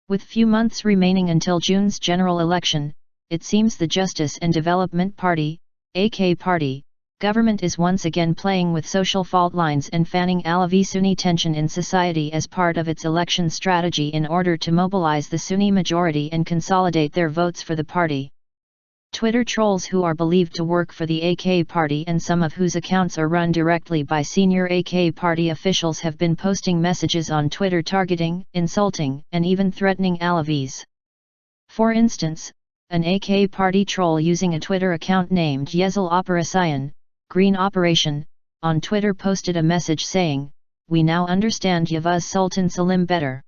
With few months remaining until June's general election, it seems the Justice and Development Party, AK Party, government is once again playing with social fault lines and fanning Alevi-Sunni tension in society as part of its election strategy in order to mobilize the Sunni majority and consolidate their votes for the party. Twitter trolls who are believed to work for the AK Party and some of whose accounts are run directly by senior AK Party officials have been posting messages on Twitter targeting, insulting, and even threatening Alevis. For instance, an AK Party troll using a Twitter account named Yeşil Operasyon, Green Operation, on Twitter posted a message saying, "We now understand Yavuz Sultan Selim better."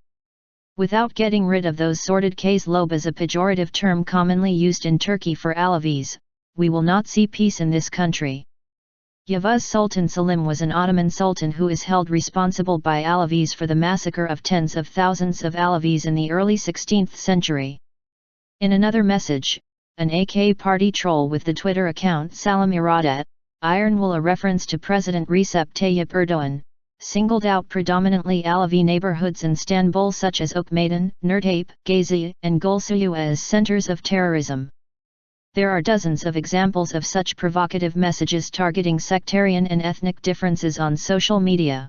Without getting rid of those sordid lobas, a pejorative term commonly used in Turkey for Alevis, we will not see peace in this country. Yavuz Sultan Selim was an Ottoman sultan who is held responsible by Alevis for the massacre of tens of thousands of Alevis in the early 16th century. In another message, an AK Party troll with the Twitter account Salam Iradat, Ironwool, a reference to President Recep Tayyip Erdogan, singled out predominantly Alevi neighborhoods in Istanbul such as Okmeydan, Nurtepe, Gezi, and Gulsuyu as centers of terrorism. There are dozens of examples of such provocative messages targeting sectarian and ethnic differences on social media.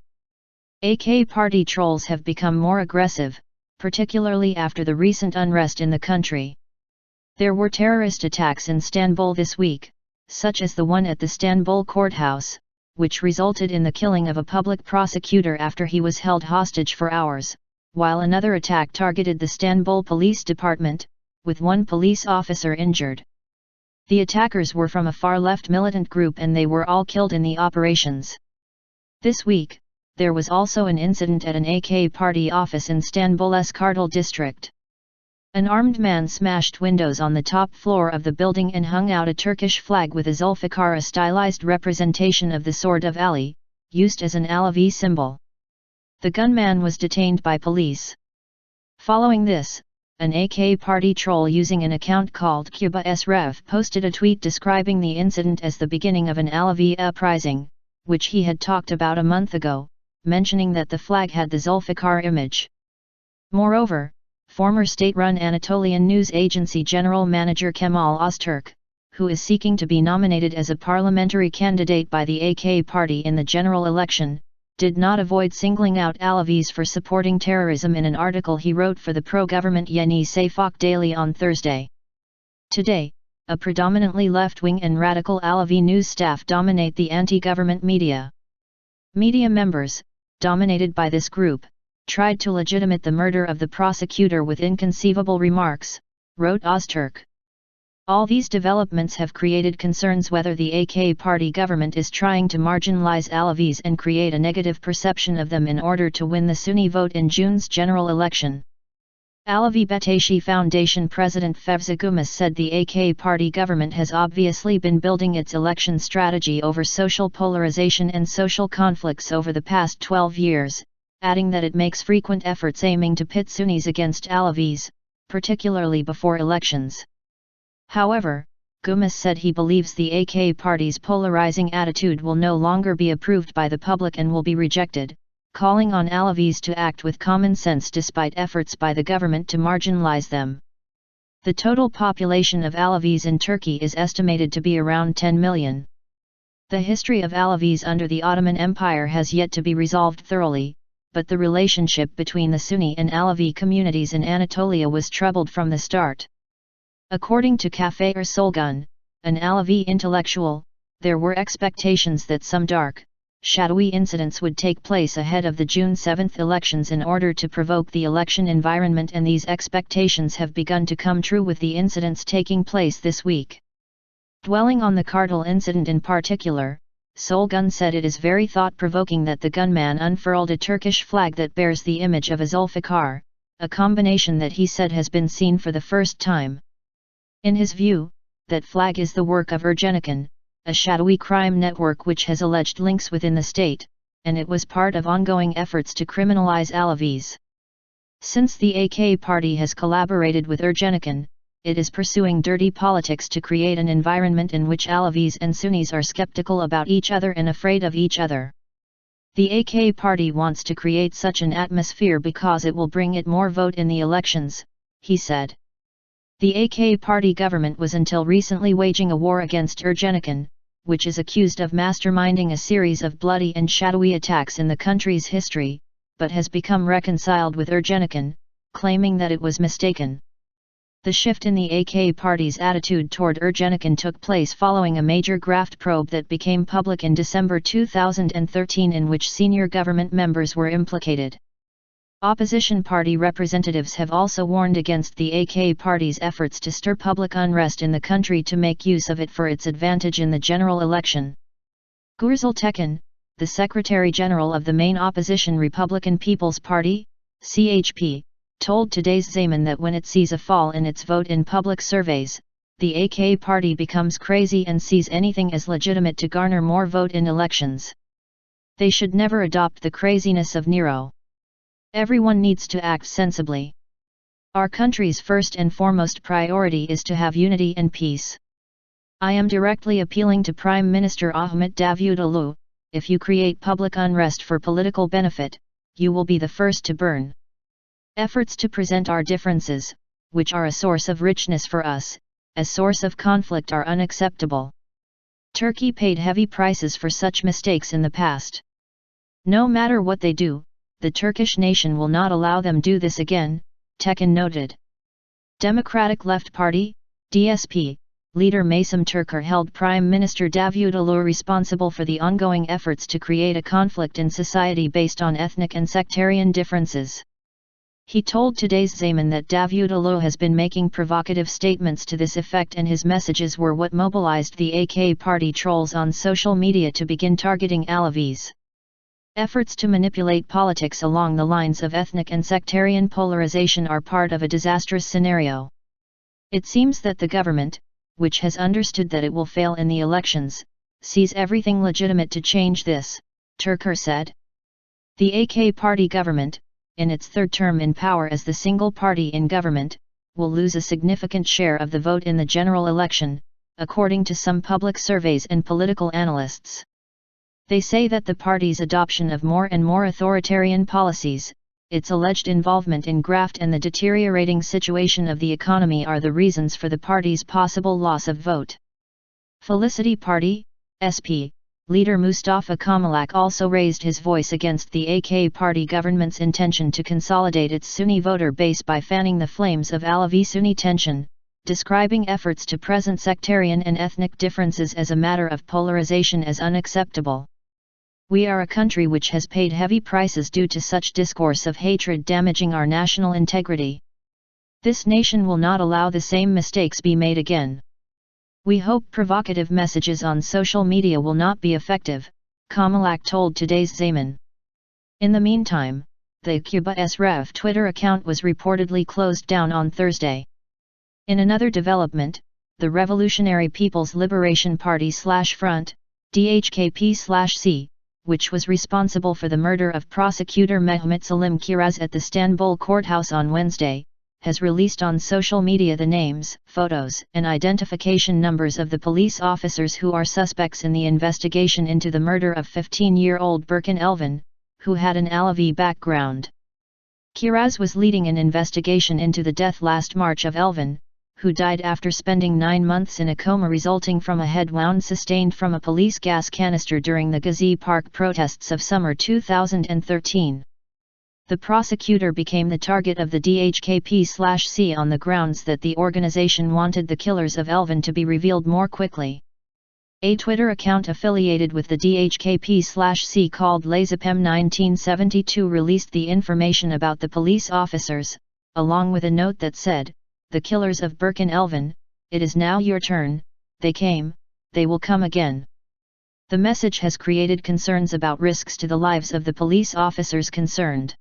AK Party trolls have become more aggressive, particularly after the recent unrest in the country. There were terrorist attacks in Istanbul this week, such as the one at the Istanbul courthouse, which resulted in the killing of a public prosecutor after he was held hostage for hours, while another attack targeted the Istanbul Police Department, with one police officer injured. The attackers were from a far-left militant group and they were all killed in the operations. This week, there was also an incident at an AK Party office in Istanbul's Kartal district. An armed man smashed windows on the top floor of the building and hung out a Turkish flag with a Zülfikar, a stylized representation of the sword of Ali, used as an Alevi symbol. The gunman was detained by police. Following this, an AK Party troll using an account called Kuşçubaşı Eşref posted a tweet describing the incident as the beginning of an Alevi uprising, which he had talked about a month ago, mentioning that the flag had the Zülfikar image. Moreover, former state-run Anatolian news agency general manager Kemal Öztürk, who is seeking to be nominated as a parliamentary candidate by the AK Party in the general election, did not avoid singling out Alevis for supporting terrorism in an article he wrote for the pro-government Yeni Şafak daily on Thursday. Today, a predominantly left-wing and radical Alevi news staff dominate the anti-government media. Media members, dominated by this group, tried to legitimate the murder of the prosecutor with inconceivable remarks, wrote Öztürk. All these developments have created concerns whether the AK Party government is trying to marginalize Alevis and create a negative perception of them in order to win the Sunni vote in June's general election. Alevi Betashi Foundation President Fevzi Gümes said the AK Party government has obviously been building its election strategy over social polarization and social conflicts over the past 12 years, adding that it makes frequent efforts aiming to pit Sunnis against Alevis, particularly before elections. However, Gümes said he believes the AK Party's polarizing attitude will no longer be approved by the public and will be rejected, calling on Alevis to act with common sense despite efforts by the government to marginalize them. The total population of Alevis in Turkey is estimated to be around 10 million. The history of Alevis under the Ottoman Empire has yet to be resolved thoroughly, but the relationship between the Sunni and Alevi communities in Anatolia was troubled from the start. According to Cafe Ersoygun, an Alevi intellectual, there were expectations that some dark, shadowy incidents would take place ahead of the June 7 elections in order to provoke the election environment, and these expectations have begun to come true with the incidents taking place this week. Dwelling on the Kartal incident in particular, Ersoygun said it is very thought-provoking that the gunman unfurled a Turkish flag that bears the image of a Zülfikar, a combination that he said has been seen for the first time. In his view, that flag is the work of Ergenekon, a shadowy crime network which has alleged links within the state, and it was part of ongoing efforts to criminalize Alevis. Since the AK Party has collaborated with Ergenekon, it is pursuing dirty politics to create an environment in which Alevis and Sunnis are skeptical about each other and afraid of each other. The AK party wants to create such an atmosphere because it will bring it more vote in the elections, he said. The AK party government was until recently waging a war against Ergenekon, which is accused of masterminding a series of bloody and shadowy attacks in the country's history, but has become reconciled with Ergenekon, claiming that it was mistaken. The shift in the AK party's attitude toward Ergenekon took place following a major graft probe that became public in December 2013 in which senior government members were implicated. Opposition party representatives have also warned against the AK party's efforts to stir public unrest in the country to make use of it for its advantage in the general election. Gürsel Tekin, the Secretary-General of the main opposition Republican People's Party, CHP, told today's Zaman that when it sees a fall in its vote in public surveys, the AK party becomes crazy and sees anything as legitimate to garner more vote in elections. They should never adopt the craziness of Nero. Everyone needs to act sensibly. Our country's first and foremost priority is to have unity and peace. I am directly appealing to Prime Minister Ahmet Davutoğlu, if you create public unrest for political benefit, you will be the first to burn. Efforts to present our differences, which are a source of richness for us, as source of conflict are unacceptable. Turkey paid heavy prices for such mistakes in the past. No matter what they do, the Turkish nation will not allow them do this again, Tekin noted. Democratic Left Party, DSP, leader Masum Turker held Prime Minister Davutoğlu responsible for the ongoing efforts to create a conflict in society based on ethnic and sectarian differences. He told today's Zaman that Davutoğlu has been making provocative statements to this effect and his messages were what mobilized the AK party trolls on social media to begin targeting Alevis. Efforts to manipulate politics along the lines of ethnic and sectarian polarization are part of a disastrous scenario. It seems that the government, which has understood that it will fail in the elections, sees everything legitimate to change this, Turker said. The AK party government, in its third term in power as the single party in government, will lose a significant share of the vote in the general election, according to some public surveys and political analysts. They say that the party's adoption of more and more authoritarian policies, its alleged involvement in graft and the deteriorating situation of the economy are the reasons for the party's possible loss of vote. Felicity Party, SP, leader Mustafa Kemalak also raised his voice against the AK party government's intention to consolidate its Sunni voter base by fanning the flames of Alevi-Sunni tension, describing efforts to present sectarian and ethnic differences as a matter of polarization as unacceptable. We are a country which has paid heavy prices due to such discourse of hatred damaging our national integrity. This nation will not allow the same mistakes be made again. We hope provocative messages on social media will not be effective, Kemalak told today's Zaman. In the meantime, the Kuşçubaşı Eşref Twitter account was reportedly closed down on Thursday. In another development, the Revolutionary People's Liberation Party/Front, DHKP/C, which was responsible for the murder of prosecutor Mehmet Selim Kiraz at the Istanbul courthouse on Wednesday, has released on social media the names, photos, and identification numbers of the police officers who are suspects in the investigation into the murder of 15-year-old Berkin Elvan, who had an Alevi background. Kiraz was leading an investigation into the death last March of Elvan, who died after spending 9 months in a coma resulting from a head wound sustained from a police gas canister during the Gezi Park protests of summer 2013. The prosecutor became the target of the DHKP/C on the grounds that the organization wanted the killers of Elvan to be revealed more quickly. A Twitter account affiliated with the DHKP/C called Lazipem 1972 released the information about the police officers, along with a note that said, "The killers of Berkin Elvan, it is now your turn, they came, they will come again." The message has created concerns about risks to the lives of the police officers concerned.